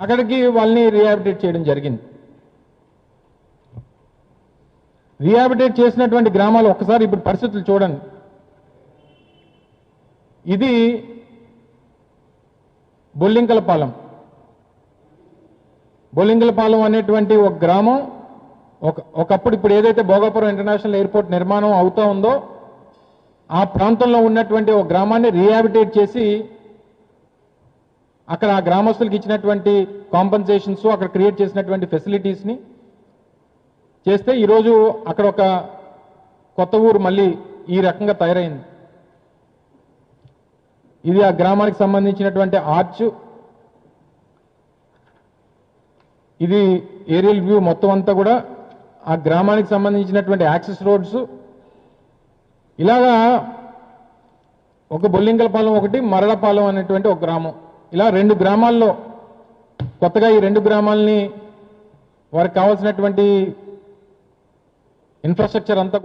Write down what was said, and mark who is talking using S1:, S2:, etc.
S1: అక్కడికి వాళ్ళని రీహాబిలిటేట్ చేయడం జరిగింది. రీహాబిలిటేట్ చేసినటువంటి గ్రామాలు ఒక్కసారి ఇప్పుడు పరిస్థితులు చూడండి. ఇది బొల్లింకలపాలెం. బొల్లింకలపాలెం అనేటువంటి ఒక గ్రామం ఒకప్పుడు ఇప్పుడు ఏదైతే భోగాపురం ఇంటర్నేషనల్ ఎయిర్పోర్ట్ నిర్మాణం అవుతా ఉందో ఆ ప్రాంతంలో ఉన్నటువంటి ఒక గ్రామాన్ని రీహాబిలిటేట్ చేసి అక్కడ ఆ గ్రామస్తులకు ఇచ్చినటువంటి కాంపన్సేషన్స్, అక్కడ క్రియేట్ చేసినటువంటి ఫెసిలిటీస్ని చేస్తే ఈరోజు అక్కడ ఒక కొత్త ఊరు మళ్ళీ ఈ రకంగా తయారైంది. ఇది ఆ గ్రామానికి సంబంధించినటువంటి ఆర్చ్. ఇది ఏరియల్ వ్యూ మొత్తం అంతా కూడా ఆ గ్రామానికి సంబంధించినటువంటి యాక్సెస్ రోడ్స్. ఇలాగా ఒక బొల్లింకలపాలెం, ఒకటి మరడపాలెం అనేటువంటి ఒక గ్రామం, ఇలా 2 గ్రామాల్లో కొత్తగా ఈ 2 గ్రామాలని వారికి కావాల్సినటువంటి ఇన్ఫ్రాస్ట్రక్చర్ అంతా